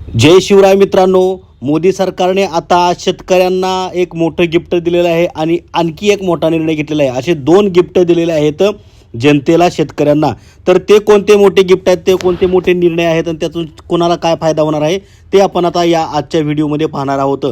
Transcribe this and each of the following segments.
जय शिवराय मित्रांनो. मोदी सरकारने आता शेतकऱ्यांना एक मोठं गिफ्ट दिलेलं आहे आणि आणखी एक मोठा निर्णय घेतलेला आहे. असे दोन गिफ्ट दिलेले आहेत जनतेला, शेतकऱ्यांना. तर ते कोणते मोठे गिफ्ट आहेत, ते कोणते मोठे निर्णय आहेत आणि त्यातून कोणाला काय फायदा होणार आहे ते आपण आता या आजच्या व्हिडिओमध्ये पाहणार आहोत.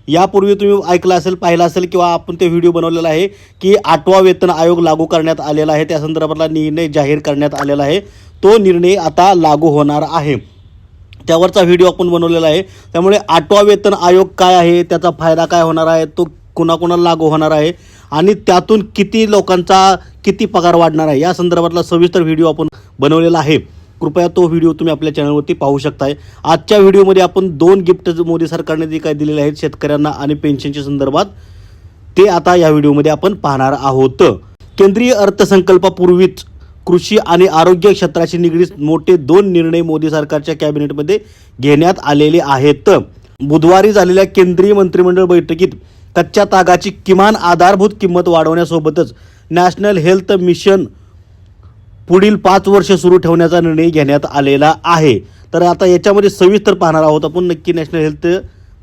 यापूर्वी तुम्ही ऐकलं असेल, पाहिलं असेल किंवा आपण ते व्हिडिओ बनवलेला आहे की 8वा वेतन आयोग लागू करण्यात आलेला आहे. त्या संदर्भातला निर्णय जाहीर करण्यात आलेला आहे. तो निर्णय आता लागू होणार आहे. त्यावरचा व्हिडिओ आपण बनवलेला आहे. त्यामुळे 8वा वेतन आयोग काय आहे, त्याचा फायदा काय होणार आहे, तो कोणाकोणाला लागू होणार आहे आणि त्यातून किती लोकांचा किती पगार वाढणार आहे, या संदर्भातला सविस्तर व्हिडिओ आपण बनवलेला आहे. कृपया तो व्हिडिओ तुम्ही आपल्या चॅनलवरती पाहू शकताय. आजच्या व्हिडिओमध्ये आपण दोन गिफ्ट मोदी सरकारने जे काय दिलेले आहेत शेतकऱ्यांना आणि पेन्शनच्या संदर्भात, ते आता या व्हिडिओमध्ये आपण पाहणार आहोत. केंद्रीय अर्थसंकल्पापूर्वीच कृषी आणि आरोग्य क्षेत्राशी निगडीत मोठे दोन निर्णय मोदी सरकारच्या कॅबिनेटमध्ये घेण्यात आलेले आहेत. बुधवारी झालेल्या केंद्रीय मंत्रिमंडळ बैठकीत कच्च्या तागाची किमान आधारभूत किंमत वाढवण्यासोबतच नॅशनल हेल्थ मिशन पुढील 5 वर्ष सुरू ठेवण्याचा निर्णय घेण्यात आलेला आहे. तर आता याच्यामध्ये सविस्तर पाहणार आहोत आपण नक्की नॅशनल हेल्थ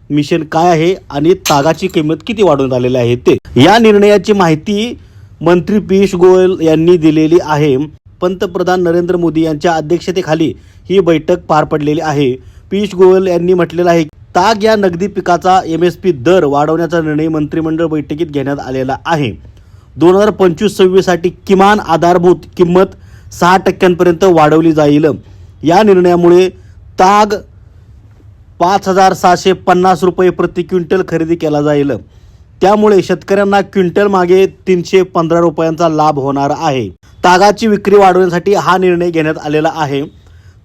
मिशन काय आहे आणि तागाची किंमत किती वाढवण्यात आलेली आहे ते. या निर्णयाची माहिती मंत्री पियुष गोयल यांनी दिलेली आहे. पंतप्रधान नरेंद्र मोदी यांच्या अध्यक्षतेखाली ही बैठक पार पडलेली आहे. पियुष गोयल यांनी म्हटलेलं आहे, ताग या नगदी पिकाचा MSP दर वाढवण्याचा निर्णय मंत्रिमंडळ बैठकीत घेण्यात आलेला आहे. 2025-26 साठी किमान आधारभूत किंमत 6% वाढवली जाईल. या निर्णयामुळे ताग 5,750 रुपये प्रति क्विंटल खरेदी केला जाईल. त्यामुळे शेतकऱ्यांना क्विंटल मागे 315 रुपयांचा लाभ होणार आहे. तागाची विक्री वाढवण्यासाठी हा निर्णय घेण्यात आलेला आहे.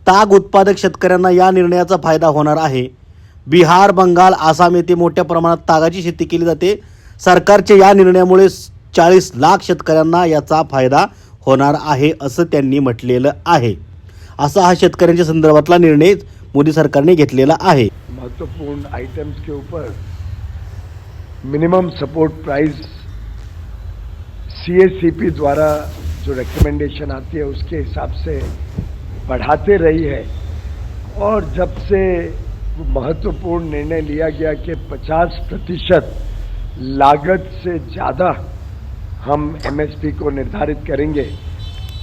ताग उत्पादक शेतकऱ्यांना या निर्णयाचा फायदा होणार आहे. बिहार, बंगाल, आसाम येथे मोठ्या प्रमाणात तागाची शेती केली जाते. सरकारच्या या निर्णयामुळे 40 लाख शेतकऱ्यांना याचा फायदा होणार आहे असं त्यांनी म्हटलेलं आहे. असा हा शेतकऱ्यांच्या संदर्भातला निर्णय मोदी सरकारने घेतलेला आहे. महत्वपूर्ण आइटम्स के ऊपर मिनिमम सपोर्ट प्राइस CACP द्वारा जो रिकमेंडेशन आती है उसके हिसाब से बढ़ाते रही है. और जब से महत्वपूर्ण निर्णय लिया गया कि 50% लागत से ज़्यादा हम MSP को निर्धारित करेंगे,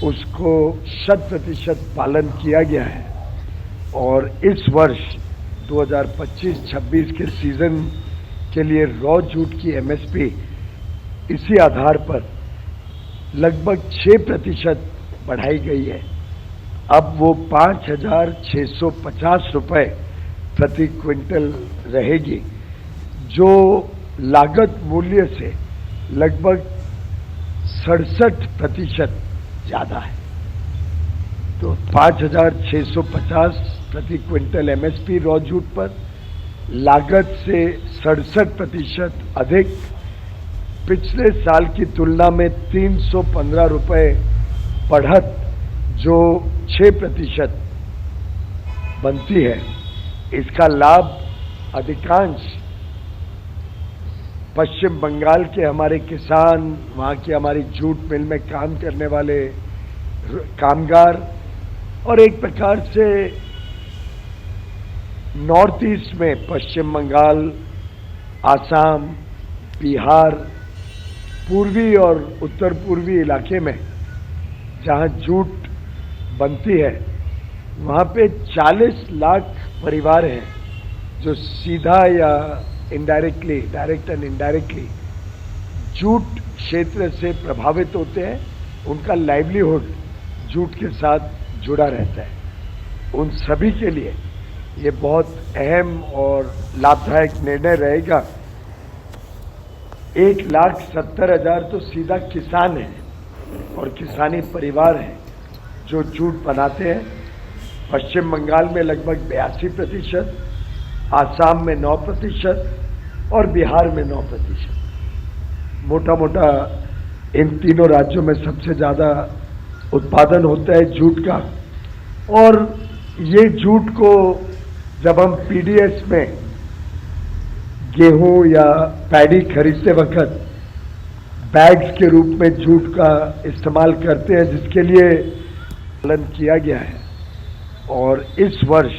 उसको 100% पालन किया गया है. और इस वर्ष 2025-26 के सीज़न के लिए रॉ जूट की MSP इसी आधार पर लगभग 6% बढ़ाई गई है. अब वो 5,650 रुपये प्रति क्विंटल रहेगी, जो लागत मूल्य से लगभग 67% ज़्यादा है. तो 5,650 प्रति क्विंटल MSP रॉ जूट पर, लागत से 67% अधिक, पिछले साल की तुलना में 315 रुपये बढ़त, जो 6% बनती है. इसका लाभ अधिकांश पश्चिम बंगाल के हमारे किसान, वहाँ की हमारी जूट मिल में काम करने वाले कामगार और एक प्रकार से नॉर्थ ईस्ट में पश्चिम बंगाल, आसाम, बिहार, पूर्वी और उत्तर पूर्वी इलाके में जहाँ जूट बनती है, वहाँ पे 40 लाख परिवार हैं जो सीधा या indirectly, direct and indirectly jute क्षेत्र से प्रभावित होते हैं. उनका लाइवलीहुड जूट के साथ जुड़ा रहता है. उन सभी के लिए ये बहुत अहम और लाभदायक निर्णय रहेगा. 1,70,000 तो सीधा किसान हैं और किसानी परिवार हैं जो जूट बनाते हैं. पश्चिम बंगाल में लगभग 82%, आसाम में 9% और बिहार में 9%. मोटा मोटा इन तीनों राज्यों में सबसे ज़्यादा उत्पादन होता है जूट का. और ये जूट को जब हम PDS में गेहूं या पैडी खरीदते वक्त बैग्स के रूप में जूट का इस्तेमाल करते हैं, जिसके लिए पालन किया गया है. और इस वर्ष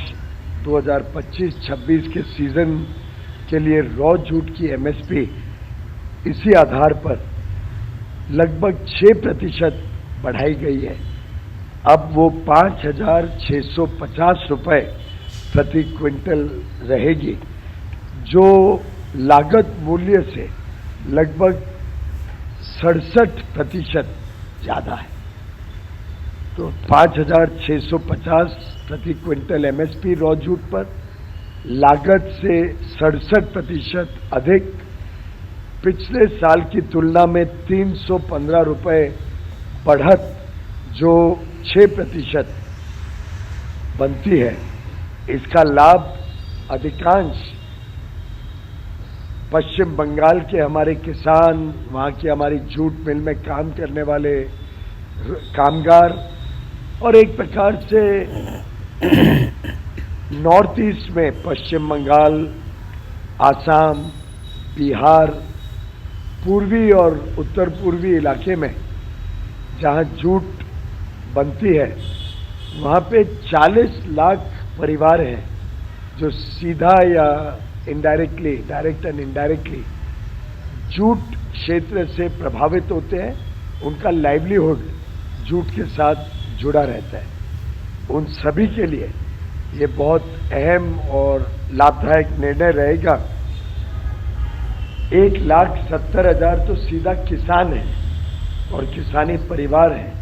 2025-26 के सीजन के लिए रॉ जूट की एमएसपी इसी आधार पर लगभग 6% बढ़ाई गई है। अब वो 5,650 रुपये प्रति क्विंटल रहेगी, जो लागत मूल्य से लगभग 67% ज़्यादा है। तो 5,650 प्रति क्विंटल एमएसपी रॉ जूट पर, लागत से 67% अधिक, पिछले साल की तुलना में 315 रुपये बढ़त, जो 6% बनती है। इसका लाभ अधिकांश पश्चिम बंगाल के हमारे किसान, वहाँ की हमारी जूट मिल में काम करने वाले कामगार और एक प्रकार से नॉर्थ ईस्ट में पश्चिम बंगाल, आसाम, बिहार, पूर्वी और उत्तर पूर्वी इलाके में जहाँ जूट बनती है, वहाँ पे 40 लाख परिवार हैं जो सीधा या indirectly, direct and indirectly jute क्षेत्र से प्रभावित होते हैं। उनका लाइवलीहुड जूट के साथ जुड़ा रहता है। उन सभी के लिए ये बहुत अहम और लाभदायक निर्णय रहेगा। 1,70,000 तो सीधा किसान है और किसानी परिवार हैं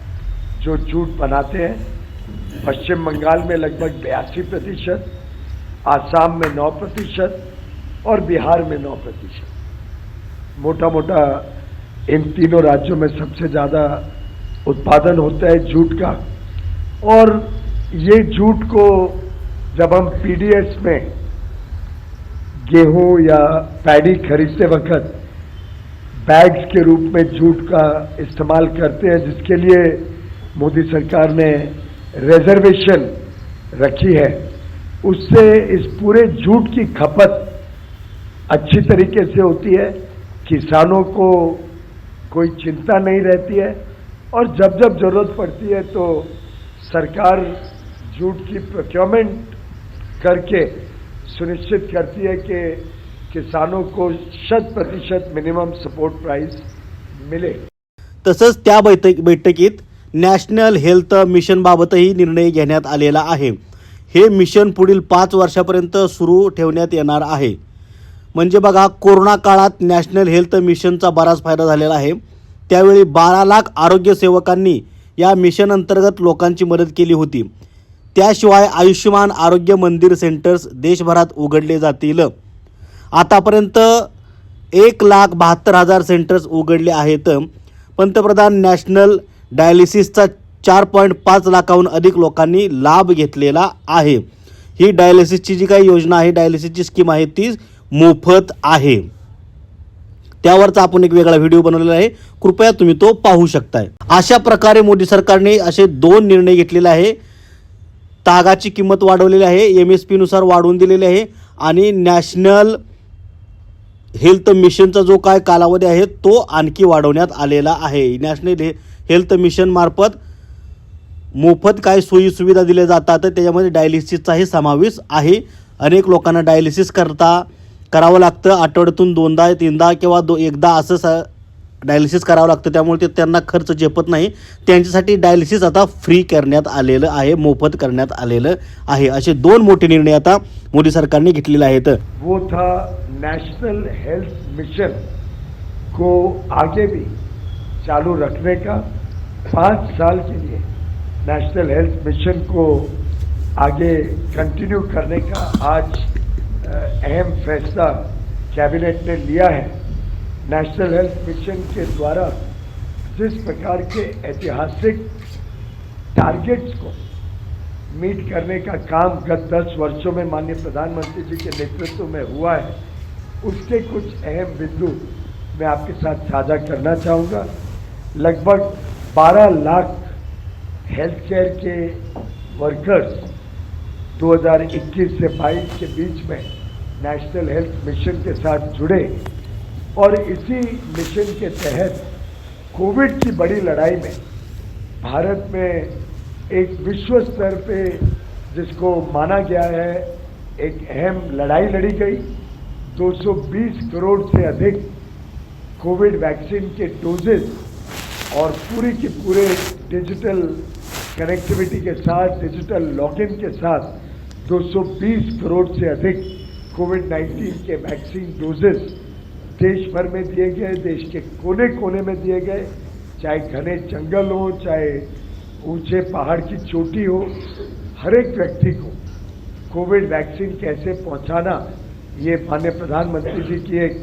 जो जूट बनाते हैं। पश्चिम बंगाल में लगभग 82%, आसाम में 9% और बिहार में 9%। मोटा मोटा इन तीनों राज्यों में सबसे ज़्यादा उत्पादन होता है जूट का। और ये जूट को जब हम पीडीएस में गेहूं या पैडी खरीदते वक्त बैग्स के रूप में जूट का इस्तेमाल करते हैं, जिसके लिए मोदी सरकार ने रिजर्वेशन रखी है, उससे इस पूरे जूट की खपत अच्छी तरीके से होती है। किसानों को कोई चिंता नहीं रहती है और जब जब जरूरत पड़ती है तो सरकार जूट की प्रोक्योरमेंट करके सुनिश्चित करती है कि किसानों को 100% मिनिमम सपोर्ट प्राइस मिले। तसंच त्या बैठकीत नॅशनल हेल्थ मिशनबाबतही निर्णय घेण्यात आलेला आहे। हे मिशन पुढील 5 वर्षापर्यंत सुरू ठेवण्यात येणार आहे। म्हणजे बघा, कोरोना काळात नॅशनल हेल्थ मिशनचा बराच फायदा झालेला आहे। त्यावेळी 12 लाख आरोग्य सेवकांनी या मिशन अंतर्गत लोकांची मदत केली होती। त्याशिवाय आयुष्यमान आरोग्य मंदिर सेंटर्स देशभरात उघडले जातील। आतापर्यंत 1,72,000 सेंटर्स उघडले आहेत। पंतप्रधान नॅशनल डायलिसिसचा 4.5 लाखाहून अधिक लोकांनी लाभ घेतलेला आहे। ही डायलिसिसची जी काही योजना आहे, डायलिसिसची स्कीम आहे, ती मोफत आहे। त्यावरचा आपण एक वेगळा व्हिडिओ बनवलेला आहे, कृपया तुम्ही तो पाहू शकताय। अशा प्रकारे मोदी सरकारने असे 2 निर्णय घेतलेले आहे। तागाची किंमत वाढवलेली आहे, एमएसपी नुसार वाढवून दिलेली आहे आणि नॅशनल हेल्थ मिशनचा जो काय कालावधी आहे तो आणखी वाढवण्यात आलेला आहे। नॅशनल हेल्थ मिशन मार्फत मोफत काय सोयी सुविधा दिल्या जातात, त्याच्यामध्ये डायलिसिसचाही समावेश आहे। अनेक लोकांना डायलिसिस करावं लागतं, आठवड्यातून 2दा 3दा किंवा एकदा असं डायलिसिस करावं लागतं, त्यामुळे ते त्यांना खर्च झेपत नाही। त्यांच्यासाठी डायलिसिस आता फ्री करण्यात आलेलं आहे, मोफत करण्यात आलेलं आहे। असे 2 मोठे निर्णय आता मोदी सरकारने घेतलेले आहेत। वो था नेशनल हेल्थ मिशन को आगे भी चालू रखने का, 5 साल के लिए नेशनल हेल्थ मिशन को आगे कंटिन्यू करने का आज अहम फैसला कैबिनेट ने लिया है। नेशनल हेल्थ मिशन के द्वारा जिस प्रकार के ऐतिहासिक टारगेट्स को मीट करने का काम गत 10 वर्षों में माननीय प्रधानमंत्री जी के नेतृत्व में हुआ है, उसके कुछ अहम बिंदु मैं आपके साथ साझा करना चाहूँगा। लगभग 12 लाख हेल्थ केयर के वर्कर्स 2021 से 22 के बीच में नेशनल हेल्थ मिशन के साथ जुड़े और इसी मिशन के तहत कोविड की बड़ी लड़ाई में भारत में एक विश्व स्तर पे जिसको माना गया है एक अहम लड़ाई लड़ी गई। 220 करोड़ से अधिक कोविड वैक्सीन के डोजेस और पूरी की पूरे डिजिटल कनेक्टिविटी के साथ, डिजिटल लॉक-इन के साथ 220 करोड़ से अधिक कोविड-19 के वैक्सीन डोजेस देश भर में दिए गए, देश के कोने कोने में दिए गए, चाहे घने जंगल हो, चाहे ऊंचे पहाड़ की चोटी हो, हर एक व्यक्ति को कोविड वैक्सीन कैसे पहुंचाना, ये माननीय प्रधानमंत्री जी की एक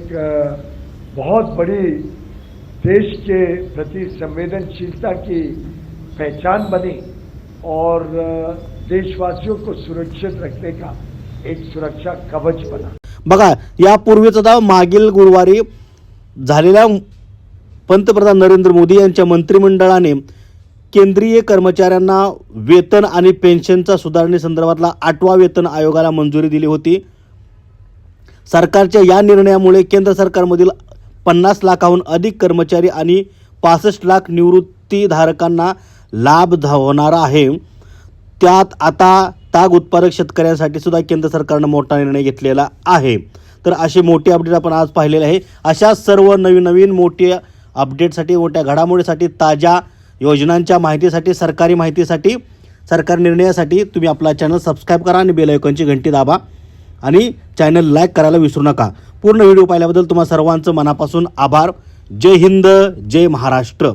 बहुत बड़ी देश के प्रति संवेदनशीलता की पहचान बनी और देशवासियों को सुरक्षित रखने का एक सुरक्षा कवच बना। बघा, यापूर्वीच आता मागील गुरुवारी झालेल्या पंतप्रधान नरेंद्र मोदी यांच्या मंत्रिमंडळाने केंद्रीय कर्मचाऱ्यांना वेतन आणि पेन्शनचा सुधारणेसंदर्भातला 8वा वेतन आयोगाला मंजुरी दिली होती। सरकारच्या या निर्णयामुळे केंद्र सरकारमधील 50 लाखाहून अधिक कर्मचारी आणि 65 लाख निवृत्तीधारकांना लाभ होणार आहे। त्यात आता ताग उत्पादक शेतकऱ्यांसाठी सुद्धा केंद्र सरकारनं मोठा निर्णय घेतलेला आहे। तर असे मोठे अपडेट आपण आज पाहिलेले आहे। अशा सर्व नवीन मोठ्या अपडेटसाठी, मोठ्या घडामोडीसाठी, ताज्या योजनांच्या माहितीसाठी, सरकारी माहितीसाठी, सरकारी निर्णयासाठी तुम्ही आपला चॅनल सबस्क्राईब करा आणि बेल आयकॉनची घंटी दाबा आणि चॅनल लाईक करायला विसरू नका। पूर्ण व्हिडिओ पाहिल्याबद्दल तुम्हा सर्वांचं मनापासून आभार। जय हिंद, जय महाराष्ट्र।